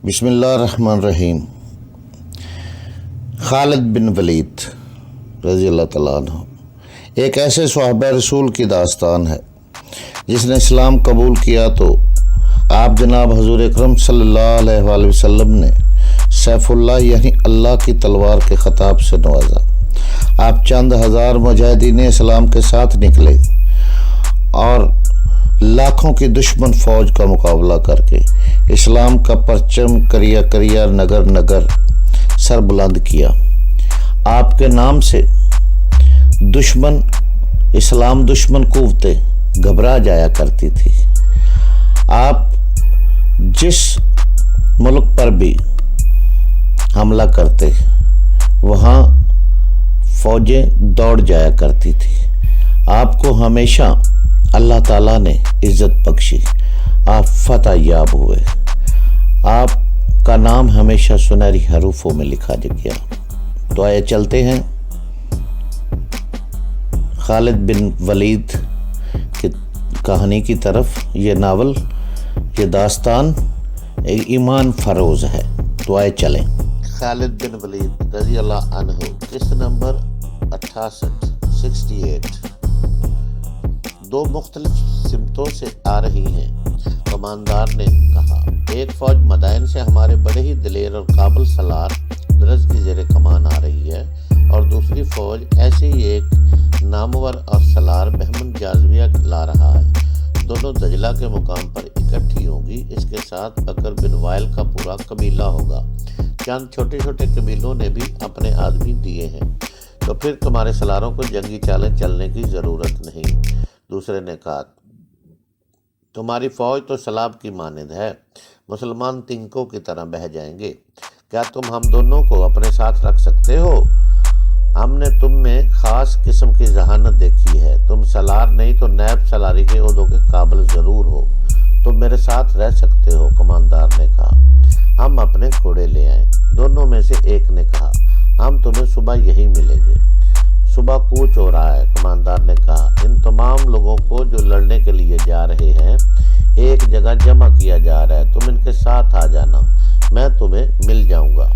بسم اللہ الرحمن الرحیم۔ خالد بن ولید رضی اللہ تعالیٰ عنہ ایک ایسے صحابہ رسول کی داستان ہے جس نے اسلام قبول کیا تو آپ جناب حضور اکرم صلی اللہ علیہ وآلہ وسلم نے سیف اللہ یعنی اللہ کی تلوار کے خطاب سے نوازا۔ آپ چند ہزار مجاہدین اسلام کے ساتھ نکلے اور لاکھوں کی دشمن فوج کا مقابلہ کر کے اسلام کا پرچم کریا کریا نگر نگر سر بلند کیا۔ آپ کے نام سے اسلام دشمن قوتیں گھبرا جایا کرتی تھی۔ آپ جس ملک پر بھی حملہ کرتے وہاں فوجیں دوڑ جایا کرتی تھی۔ آپ کو ہمیشہ اللہ تعالیٰ نے عزت بخشی، آپ فتح یاب ہوئے، آپ کا نام ہمیشہ سنہری حروفوں میں لکھا گیا۔ تو آئے چلتے ہیں خالد بن ولید کی کہانی کی طرف۔ یہ ناول، یہ داستان ایمان فروز ہے۔ تو آئے چلیں۔ خالد بن ولید رضی اللہ عنہ، قسط نمبر 68 دو مختلف سمتوں سے آ رہی ہیں۔ کماندار نے کہا، ایک فوج مدائن سے ہمارے بڑے ہی دلیر اور قابل سالار درز کی زیر کمان آ رہی ہے، اور دوسری فوج ایسے ہی ایک نامور اور سالار بہمن جازویہ لا رہا ہے۔ دونوں دجلہ کے مقام پر اکٹھی ہوں گی۔ اس کے ساتھ بکر بن وائل کا پورا قبیلہ ہوگا۔ چند چھوٹے چھوٹے قبیلوں نے بھی اپنے آدمی دیے ہیں، تو پھر تمہارے سالاروں کو جنگی چالیں چلنے کی ضرورت نہیں۔ دوسرے نے کہا، تمہاری فوج تو سیلاب کی مانند ہے، مسلمان تنکوں کی طرح بہہ جائیں گے۔ کیا تم ہم دونوں کو اپنے ساتھ رکھ سکتے ہو؟ ہم نے تم میں خاص قسم کی ذہانت دیکھی ہے۔ تم سالار نہیں تو نیب سالاری کے عہدوں کے قابل ضرور ہو۔ تم میرے ساتھ رہ سکتے ہو۔ کماندار نے کہا، ہم اپنے گھوڑے لے آئیں۔ دونوں میں سے ایک نے کہا، ہم تمہیں صبح یہی ملیں گے۔ صبح کوچ ہو رہا ہے۔ کماندار نے کہا، ان تمام لوگوں کو جو لڑنے کے لیے جا رہے ہیں ایک جگہ جمع کیا جا رہا ہے۔ تم ان کے ساتھ آ جانا، میں تمہیں مل جاؤں گا۔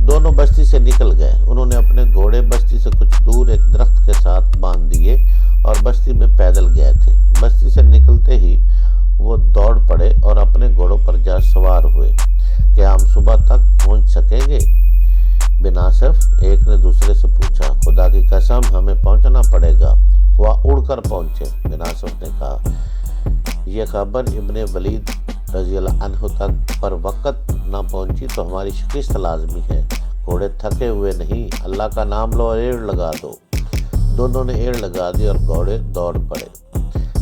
دونوں بستی سے نکل گئے۔ انہوں نے اپنے گھوڑے بستی سے کچھ دور ایک درخت کے ساتھ باندھ دیے اور بستی میں پیدل گئے تھے۔ بستی سے نکلتے ہی وہ دوڑ پڑے اور اپنے گھوڑوں پر جا سوار ہوئے۔ کیا ہم صبح تک پہنچ سکیں گے؟ بن آصف ایک نے دوسرے سے پوچھا۔ خدا کی قسم ہمیں پہنچنا پڑے گا، خواہ اڑ کر پہنچے۔ بن آصف نے کہا، یہ خبر ابن ولید رضی اللہ عنہ تک پر وقت نہ پہنچی تو ہماری شکست لازمی ہے۔ گھوڑے تھکے ہوئے نہیں، اللہ کا نام لو اور ایڑ لگا دو۔ دونوں نے ایڑ لگا دی اور گھوڑے دوڑ پڑے۔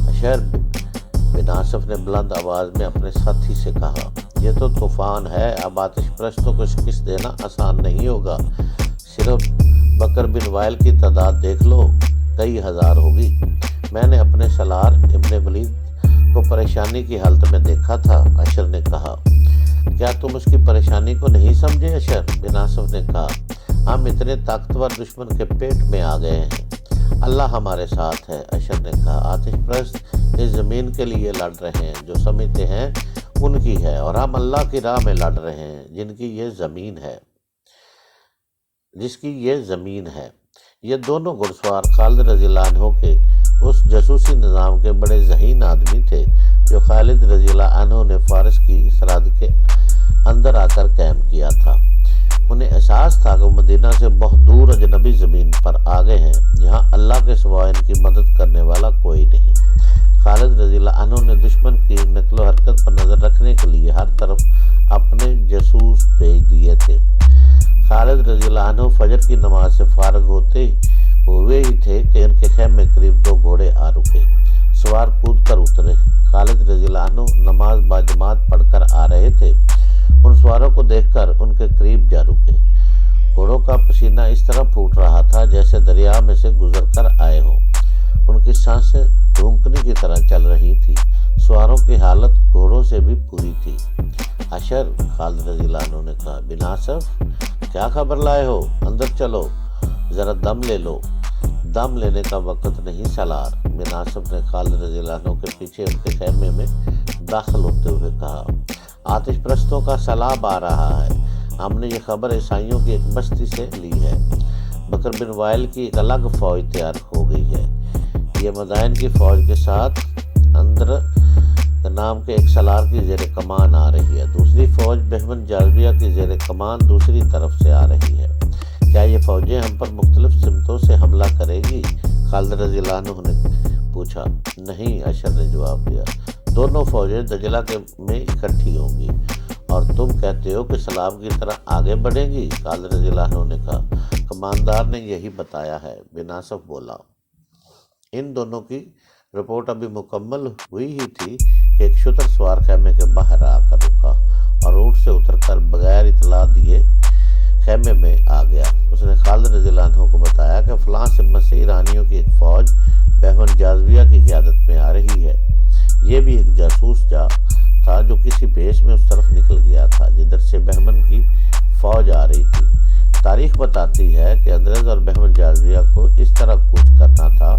اشعر بن آصف نے بلند آواز میں اپنے ساتھی سے کہا، یہ تو طوفان ہے، اب آتش پرستوں کو شکست دینا آسان نہیں ہوگا۔ صرف بکر بن وائل کی تعداد دیکھ لو، کئی ہزار ہوگی۔ میں نے اپنے سالار ابن ولید کو پریشانی کی حالت میں دیکھا تھا۔ اشعر نے کہا، کیا تم اس کی پریشانی کو نہیں سمجھے؟ اشعر بن آصف نے کہا، ہم اتنے طاقتور دشمن کے پیٹ میں آ گئے ہیں، اللہ ہمارے ساتھ ہے۔ اشعر نے کہا، آتش پرست اس زمین کے لیے لڑ رہے ہیں جو سمجھتے ہیں ان کی ہے، اور ہم اللہ کی راہ میں لڑ رہے ہیں جس کی یہ زمین ہے۔ یہ دونوں گھڑسوار خالد رضی اللہ عنہ کے اس جاسوسی نظام کے بڑے ذہین آدمی تھے جو خالد رضی اللہ عنہ نے فارس کی سرحد کے اندر آ کر قائم کیا تھا۔ انہیں احساس تھا کہ وہ مدینہ سے بہت دور اجنبی زمین پر آ گئے ہیں جہاں اللہ کے سوا ان کی مدد کرنے والا کوئی نہیں۔ خالد رضی اللہ عنہ نے دشمن کی نقل و حرکت پر نظر رکھنے کے لیے ہر طرف اپنے جاسوس بھیج دیے تھے۔ خالد رضی اللہ عنہ فجر کی نماز سے فارغ ہوتے ہوئے ہی تھے کہ ان کے خیمے میں قریب دو گھوڑے آ رکے۔ سوار کود کر اترے۔ خالد رضی اللہ عنہ نماز باجماعت پڑھ کر آ رہے تھے۔ ان سواروں کو دیکھ کر ان کے قریب جا رکے۔ گھوڑوں کا پسینہ اس طرح پھوٹ رہا تھا جیسے دریا میں سے گزر کر آئے ہوں۔ ان کی سانسیں دھونکنے کی طرح چل رہی تھی۔ سواروں کی حالت گھوڑوں سے بھی پوری تھی۔ اشعر خالد رضی اللہ عنہ نے کہا، بن آصف کیا خبر لائے ہو؟ اندر چلو، ذرا دم لے لو۔ دم لینے کا وقت نہیں سالار، بن آصف نے خالد رضی اللہ عنہ کے پیچھے ان کے خیمے میں داخل ہوتے ہوئے کہا۔ آتش پرستوں کا سیلاب آ رہا ہے۔ ہم نے یہ خبر عیسائیوں کی ایک بستی سے لی ہے۔ بکر بن وائل کی ایک الگ فوج تیار ہو گئی ہے۔ یہ مدائن کی فوج کے ساتھ اندر نام کے ایک سالار کی زیر کمان آ رہی ہے۔ دوسری فوج بہمن جازبیہ کی زیر کمان دوسری طرف سے آ رہی ہے۔ کیا یہ فوجیں ہم پر مختلف سمتوں سے حملہ کرے گی؟ خالد رضی اللہ عنہ نے پوچھا۔ نہیں، اشر نے جواب دیا، دونوں فوجیں دجلہ میں اکٹھی ہوں گی۔ اور تم کہتے ہو کہ سلام کی طرح آگے بڑھیں گی؟ خالد رضی اللہ عنہ نے کہا۔ کماندار نے یہی بتایا ہے، بن آصف بولا۔ ان دونوں کی رپورٹ ابھی مکمل ہوئی ہی تھی کہ ایک شتر سوار خیمے کے باہر آ کر رکا اور اونٹ سے اتر کر بغیر اطلاع دیے خیمے میں آ گیا۔ اس نے خالد رضی اللہ عنہ کو بتایا کہ فلاں سمت سے ایرانیوں کی ایک فوج بہمن جازبیہ کی قیادت میں آ رہی ہے۔ یہ بھی ایک جاسوس تھا جو کسی بھیس میں اس طرف نکل گیا تھا جدھر سے بہمن کی فوج آ رہی تھی۔ تاریخ بتاتی ہے کہ اندرز اور بہمن جازبیہ کو اس طرح کوچ کرنا تھا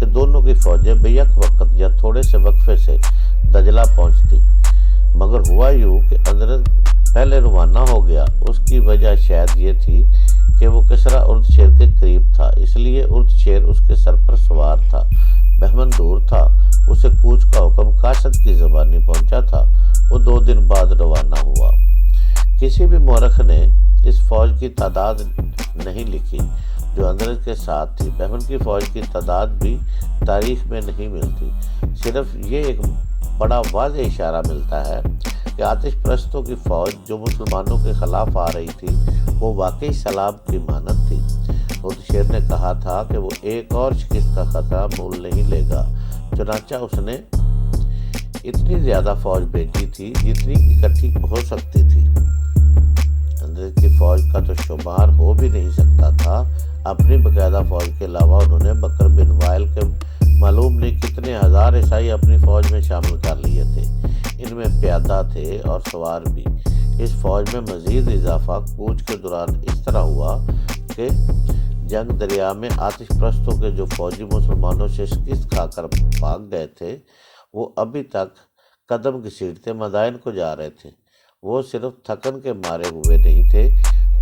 کہ دونوں کی فوجیں بیک وقت یا تھوڑے سے وقفے سے دجلہ پہنچتی، مگر ہوا یوں کہ اندرز پہلے روانہ ہو گیا۔ اس کی وجہ شاید یہ تھی کہ وہ کسریٰ اردشیر کے قریب تھا، اس لیے اردشیر اس کے سر پر سوار تھا۔ بہمن دور تھا، اسے کوچ کا حکم کاشت کی زبانی پہنچا تھا۔ وہ 2 دن بعد روانہ ہوا۔ کسی بھی مورخ نے اس فوج کی تعداد نہیں لکھی جو اندرز کے ساتھ تھی۔ بہمن کی فوج کی تعداد بھی تاریخ میں نہیں ملتی، صرف یہ ایک بڑا واضح اشارہ ملتا ہے کہ آتش پرستوں کی فوج جو مسلمانوں کے خلاف آ رہی تھی وہ واقعی سلاب کی مانند تھی۔ اردشیر نے کہا تھا کہ وہ ایک اور شکست کا خطرہ مول نہیں لے گا، چنانچہ اس نے اتنی زیادہ فوج بھیجی تھی جتنی اکٹھی ہو سکتی تھی۔ اندرز کی فوج کا تو شمار ہو بھی نہیں سکتا تھا۔ اپنی باقاعدہ فوج کے علاوہ انہوں نے بکر بن وائل کے معلوم نہیں کتنے ہزار عیسائی اپنی فوج میں شامل کر لیے تھے۔ ان میں پیادہ تھے اور سوار بھی۔ اس فوج میں مزید اضافہ کوچ کے دوران اس طرح ہوا کہ جنگ دریا میں آتش پرستوں کے جو فوجی مسلمانوں سے شکست کھا کر بھاگ گئے تھے وہ ابھی تک قدم گھسیٹتے مدائن کو جا رہے تھے۔ وہ صرف تھکن کے مارے ہوئے نہیں تھے،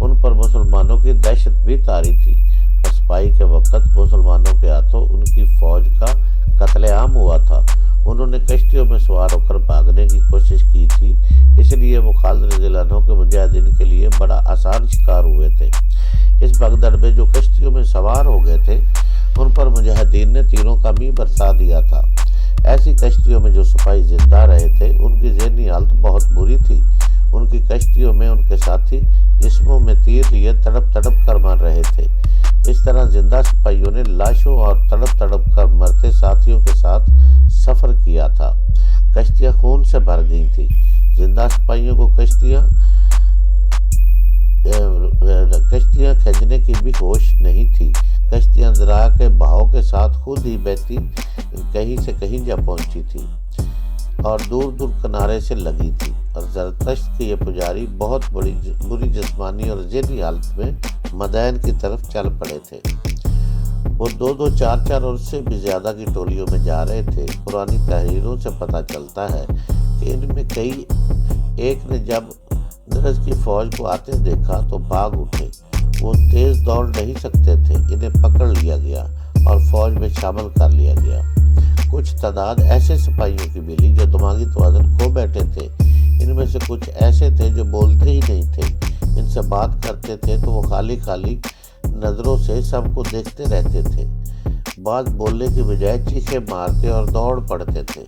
ان پر مسلمانوں کی دہشت بھی طاری تھی۔ پسپائی کے وقت مسلمانوں کے ہاتھوں ان کی فوج کا قتل عام ہوا تھا۔ انہوں نے کشتیوں میں سوار ہو کر بھاگنے کی کوشش کی تھی، اس لیے وہ خالد رضی اللہ عنہ کے مجاہدین کے لیے بڑا آسان شکار ہوئے تھے۔ اس بھگدڑ میں جو کشتیوں میں سوار ہو گئے تھے ان پر مجاہدین نے تیروں کا می برسا دیا تھا۔ ایسی کشتیوں میں جو سپاہی زندہ رہے تھے ان کی ذہنی حالت بہت بری تھی۔ ان کی کشتیوں میں ان کے ساتھی جسموں میں تیر لیے تڑپ تڑپ کر مر رہے تھے۔ اس طرح زندہ سپاہیوں نے لاشوں اور تڑپ تڑپ کر مرتے ساتھیوں کے ساتھ سفر کیا تھا۔ کشتیاں خون سے بھر گئی تھیں۔ زندہ سپاہیوں کو کشتیاں کھینچنے کی بھی ہوش نہیں تھی۔ کشتیاں دریا کے بہاؤ کے ساتھ خود ہی بہتی کہیں سے کہیں جا پہنچی تھی اور دور دور کنارے سے لگی تھی، اور زرتشت کے یہ پجاری بہت بری جسمانی اور ذہنی حالت میں مدائن کی طرف چل پڑے تھے۔ وہ 2-2 4-4 اور اس سے بھی زیادہ کی ٹولیوں میں جا رہے تھے۔ پرانی تحریروں سے پتہ چلتا ہے کہ ان میں کئی ایک نے جب اندرز کی فوج کو آتے دیکھا تو بھاگ اٹھے۔ وہ تیز دوڑ نہیں سکتے تھے، انہیں پکڑ لیا گیا اور فوج میں شامل کر لیا گیا۔ کچھ تعداد ایسے سپاہیوں کی ملی جو دماغی توازن کھو بیٹھے تھے۔ ان میں سے کچھ ایسے تھے جو بولتے ہی نہیں تھے، ان سے بات کرتے تھے تو وہ خالی خالی نظروں سے سب کو دیکھتے رہتے تھے۔ بعض بولنے کی بجائے چیخیں مارتے اور دوڑ پڑتے تھے۔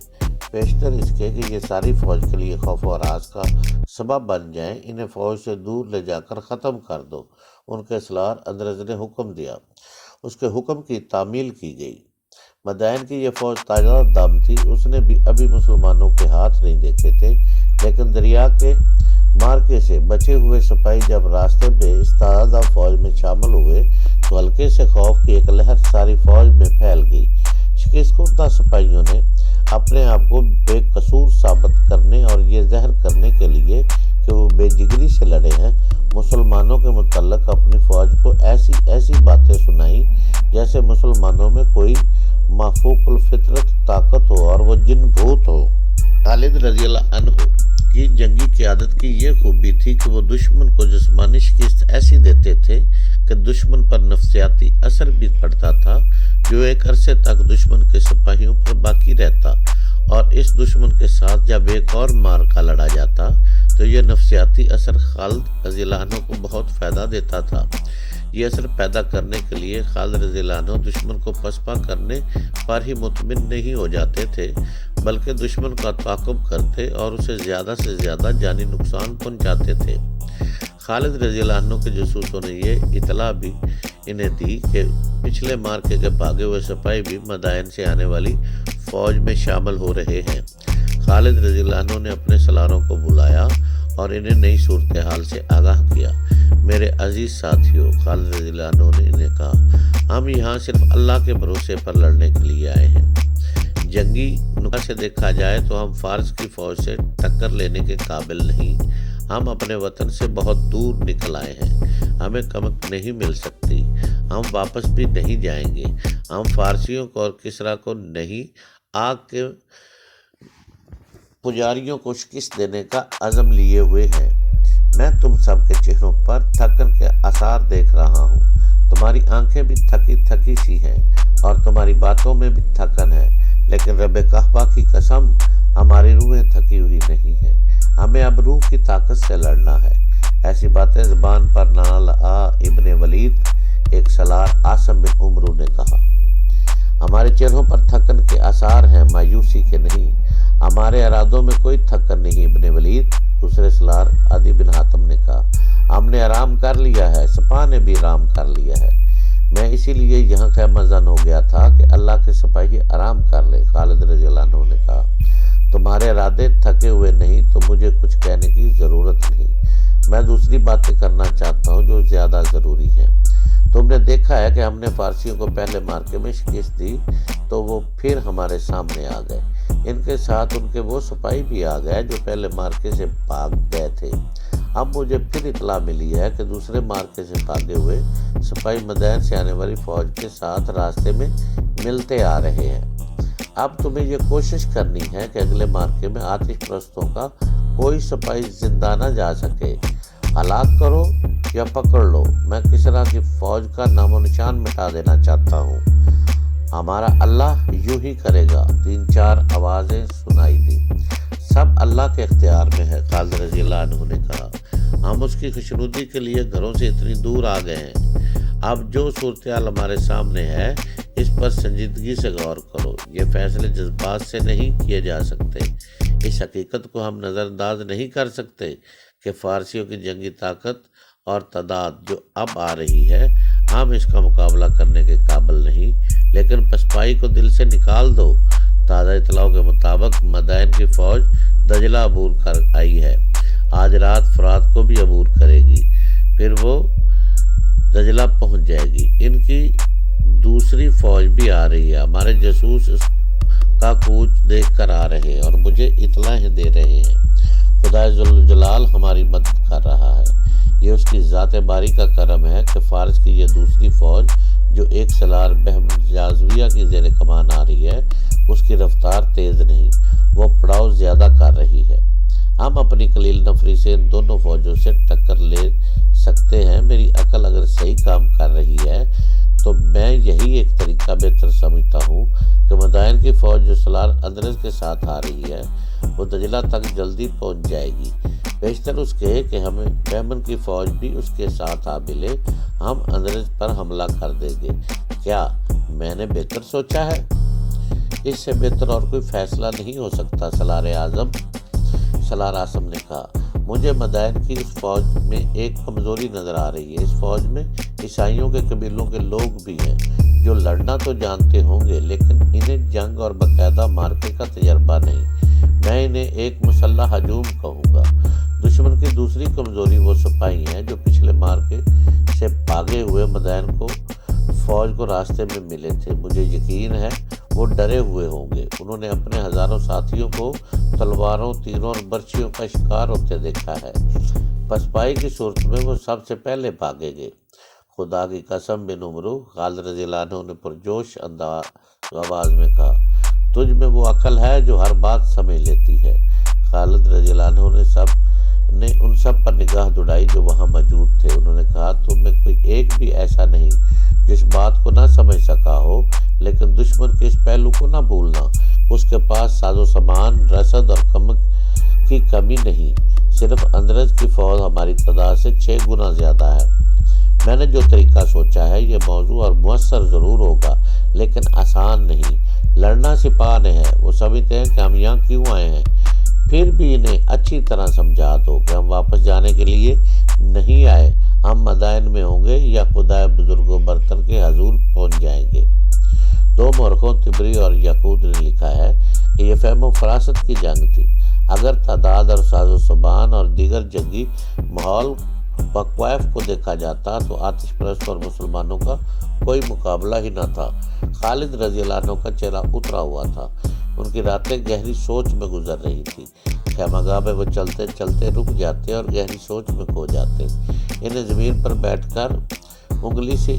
پیشتر اس کے کہ یہ ساری فوج کے لیے خوف و ہراس کا سبب بن جائیں، انہیں فوج سے دور لے جا کر ختم کر دو۔ ان کے سالار اندرز نے حکم دیا۔ اس کے حکم کی تعمیل کی گئی۔ مدائن کی یہ فوج تازہ دم تھی، اس نے بھی ابھی مسلمانوں کے ہاتھ نہیں دیکھے تھے، لیکن دریا کے مارکے سے بچے ہوئے سپاہی جب راستے میں اس تازہ فوج میں شامل ہوئے تو ہلکے سے خوف کی ایک لہر ساری فوج میں پھیل گئی۔ شکست خوردہ سپاہیوں نے اپنے آپ کو بے قصور ثابت کرنے اور یہ ظاہر کرنے کے لیے کہ وہ بے جگری سے لڑے ہیں، مسلمانوں کے متعلق اپنی فوج کو ایسی باتیں سنائیں جیسے مسلمانوں میں کوئی مافوق الفطرت طاقت ہو اور وہ جن بھوت ہو۔ خالد رضی اللہ عنہ کی جنگی قیادت کی یہ خوبی تھی کہ وہ دشمن کو جسمانی شکست ایسی دیتے تھے کہ دشمن پر نفسیاتی اثر بھی پڑتا تھا، جو ایک عرصے تک دشمن کے سپاہیوں پر باقی رہتا، اور اس دشمن کے ساتھ جب ایک اور معرکہ لڑا جاتا تو یہ نفسیاتی اثر خالد رضی اللہ عنہ کو بہت فائدہ دیتا تھا۔ یہ اثر پیدا کرنے کے لیے خالد رضی اللہ عنہ دشمن کو پسپا کرنے پر ہی مطمئن نہیں ہو جاتے تھے، بلکہ دشمن کا تعاقب کرتے اور اسے زیادہ سے زیادہ جانی نقصان پہنچاتے تھے۔ خالد رضی اللہ عنہ کے جاسوسوں نے یہ اطلاع بھی انہیں دی کہ پچھلے معرکے کے بھاگے ہوئے سپاہی بھی مدائن سے آنے والی فوج میں شامل ہو رہے ہیں۔ خالد رضی اللہ عنہ نے اپنے سالاروں کو بلایا اور انہیں نئی صورتحال سے آگاہ کیا۔ میرے عزیز ساتھیوں، خالد رضی اللہ عنہ نے انہیں کہا، ہم یہاں صرف اللہ کے بھروسے پر لڑنے کے لیے آئے ہیں۔ جنگی نقطہ سے دیکھا جائے تو ہم فارس کی فوج سے ٹکر لینے کے قابل نہیں۔ ہم اپنے وطن سے بہت دور نکل آئے ہیں، ہمیں کمک نہیں مل سکتی، ہم واپس بھی نہیں جائیں گے۔ ہم فارسیوں کو اور کسریٰ کو نہیں، آگ کے پجاریوں کو شکست دینے کا عزم لیے ہوئے ہیں۔ میں تم سب کے چہروں پر تھکن کے آثار دیکھ رہا ہوں، تمہاری آنکھیں بھی تھکی تھکی سی ہیں اور تمہاری باتوں میں بھی تھکن ہے، لیکن رب کعبہ کی قسم ہماری روحیں تھکی ہوئی نہیں ہیں، ہمیں اب روح کی طاقت سے لڑنا ہے۔ ایسی باتیں زبان پر نہ لا ابن ولید، ایک سالار عاصم بن عمرو نے کہا۔ ہمارے چہروں پر تھکن کے آثار ہیں، مایوسی کے نہیں، ہمارے ارادوں میں کوئی تھکن نہیں ابن ولید، دوسرے سالار عدی بن حاتم نے کہا۔ ہم نے آرام کر لیا ہے، سپاہ نے بھی آرام کر لیا ہے، میں اسی لیے یہاں خیمہ زن ہو گیا تھا کہ اللہ کے سپاہی آرام کر لے۔ خالد رضی اللہ عنہ نے کہا، تمہارے ارادے تھکے ہوئے نہیں تو مجھے کچھ کہنے کی ضرورت نہیں، میں دوسری باتیں کرنا چاہتا ہوں جو زیادہ ضروری ہیں۔ تم نے دیکھا ہے کہ ہم نے فارسیوں کو پہلے معرکے میں شکست دی تو وہ پھر ہمارے سامنے آ گئے، ان کے ساتھ ان کے وہ سپاہی بھی آ گئے جو پہلے معرکے سے بھاگ گئے تھے۔ اب مجھے پھر اطلاع ملی ہے کہ دوسرے معرکے سے بھاگے ہوئے سپاہی مدائن سے آنے والی فوج کے ساتھ راستے میں ملتے آ رہے ہیں۔ اب تمہیں یہ کوشش کرنی ہے کہ اگلے معرکے میں آتش پرستوں کا کوئی سپاہی زندہ نہ جا سکے، ہلاک کرو یا پکڑ لو، میں کسریٰ کی فوج کا نام و نشان مٹا دینا چاہتا ہوں، ہمارا اللہ یوں ہی کرے گا۔ 3-4 آوازیں سنائی دی۔ سب اللہ کے اختیار میں ہے، خالد رضی اللہ عنہ نے کہا، ہم اس کی خوشنودی کے لیے گھروں سے اتنی دور آ گئے ہیں، اب جو صورتحال ہمارے سامنے ہے اس پر سنجیدگی سے غور کرو، یہ فیصلے جذبات سے نہیں کیے جا سکتے، اس حقیقت کو ہم نظر انداز نہیں کر سکتے کہ فارسیوں کی جنگی طاقت اور تعداد جو اب آ رہی ہے، ہم اس کا مقابلہ کرنے کے قابل نہیں، لیکن پسپائی کو دل سے نکال دو۔ تازہ اطلاعوں کے مطابق مدائن کی فوج دجلہ عبور کر آئی ہے، آج رات فرات کو بھی عبور کرے گی، پھر وہ دجلہ پہنچ جائے گی۔ ان کی دوسری فوج بھی آ رہی ہے، ہمارے جاسوس اس کا کوچ دیکھ کر آ رہے ہیں اور مجھے اطلاعیں دے رہے ہیں۔ خدا ذوالجلال ہماری مدد کر رہا ہے، یہ اس کی ذات باری کا کرم ہے کہ فارس کی یہ دوسری فوج جو ایک سالار بہمن جازویہ کی زیر کمان آ رہی ہے، اس کی رفتار تیز نہیں، وہ پڑاؤ زیادہ کر رہی ہے۔ ہم اپنی قلیل نفری سے ان دونوں فوجوں سے ٹکر لے سکتے ہیں۔ میری عقل اگر صحیح کام کر رہی ہے تو میں یہی ایک طریقہ بہتر سمجھتا ہوں کہ مدائن کی فوج جو سالار اندرز کے ساتھ آ رہی ہے وہ دجلہ تک جلدی پہنچ جائے گی، بیشتر اس کے کہ ہمیں بہمن کی فوج بھی اس کے ساتھ آ ملے، ہم اندرز پر حملہ کر دیں گے۔ کیا میں نے بہتر سوچا ہے؟ اس سے بہتر اور کوئی فیصلہ نہیں ہو سکتا، سالار عاصم نے کہا۔ مجھے مدائن کی اس فوج میں ایک کمزوری نظر آ رہی ہے، اس فوج میں عیسائیوں کے قبیلوں کے لوگ بھی ہیں جو لڑنا تو جانتے ہوں گے لیکن انہیں جنگ اور باقاعدہ مارکے کا تجربہ نہیں، میں انہیں ایک مسلح ہجوم کہوں گا۔ دشمن کی دوسری کمزوری وہ سپاہی ہیں جو پچھلے مارکے سے بھاگے ہوئے مدائن کو فوج کو راستے میں ملے تھے، مجھے یقین ہے وہ ڈرے ہوئے ہوں گے، انہوں نے اپنے ہزاروں ساتھیوں کو تلواروں، تیروں اور برچھیوں کا شکار ہوتے دیکھا ہے، پسپائی کی صورت میں وہ سب سے پہلے بھاگیں گے۔ خدا کی قسم بن عمرو، خالد رضی اللہ عنہ نے پرجوش آواز میں کہا، تجھ میں وہ عقل ہے جو ہر بات سمجھ لیتی ہے۔ خالد رضی اللہ عنہ نے ان سب پر نگاہ دوڑائی جو وہاں موجود تھے۔ انہوں نے کہا تم میں کوئی ایک بھی ایسا نہیں جس بات کو نہ سمجھ سکا ہو، لیکن دشمن کے اس پہلو کو نہ بھولنا، اس کے پاس ساز و سامان، رسد اور کمک کی کمی نہیں، صرف اندرز کی فوج ہماری تعداد سے 6 گنا زیادہ ہے۔ میں نے جو طریقہ سوچا ہے یہ موضوع اور مؤثر ضرور ہوگا لیکن آسان نہیں۔ لڑنا سپاہ نے ہے، وہ سمجھتے ہیں کہ ہم یہاں کیوں آئے ہیں۔ پھر بھی انہیں اچھی طرح سمجھا دو کہ ہم واپس جانے کے لیے نہیں آئے، ہم مدائن میں ہوں گے یا خدائے بزرگ و برتر کے حضور پہنچ جائیں گے۔ 2 مورخوں طبری اور یعقوب نے لکھا ہے کہ یہ فہم و فراست کی جنگ تھی۔ اگر تعداد اور ساز و سامان اور دیگر جنگی ماحول وقوائف کو دیکھا جاتا تو آتش پرست اور مسلمانوں کا کوئی مقابلہ ہی نہ تھا۔ خالد رضی اللہ عنہ کا چہرہ اترا ہوا تھا، ان کی راتیں گہری سوچ میں گزر رہی تھی۔ خیمہ گاہ میں وہ چلتے چلتے رک جاتے اور گہری سوچ میں کھو جاتے۔ انہیں زمین پر بیٹھ کر انگلی سے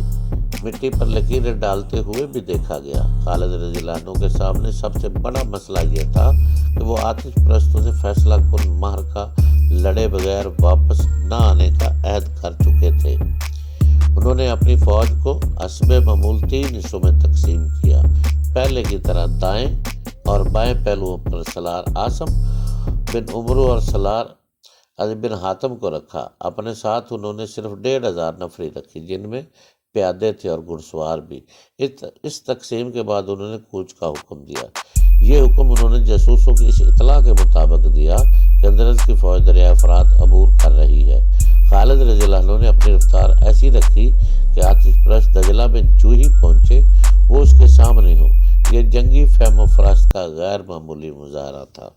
مٹی پر لکیریں ڈالتے ہوئے بھی دیکھا گیا۔ خالد رضی اللہ عنہ کے سامنے سب سے بڑا مسئلہ یہ تھا کہ وہ آتش پرستوں سے فیصلہ کن معرکہ لڑے بغیر واپس نہ آنے کا عہد کر چکے تھے۔ انہوں نے اپنی فوج کو حسب معمول 3 حصوں میں تقسیم کیا۔ پہلے کی طرح دائیں اور بائیں پہلوؤں پر سالار عاصم بن عمرو اور سالار عدی بن حاتم کو رکھا۔ اپنے ساتھ انہوں نے صرف 1500 نفری رکھی، جن میں پیادے تھے اور گھڑسوار بھی۔ اس تقسیم کے بعد انہوں نے کوچ کا حکم دیا۔ یہ حکم انہوں نے جاسوسوں کی اس اطلاع کے مطابق دیا کہ اندرز کی فوج دریائے فرات عبور کر رہی ہے۔ خالد رضی اللہ عنہ نے اپنی رفتار ایسی رکھی کہ آتش پرست دجلہ میں جو ہی پہنچے وہ اس کے سامنے ہو۔ یہ جنگی فہم و فراست کا غیر معمولی مظاہرہ تھا۔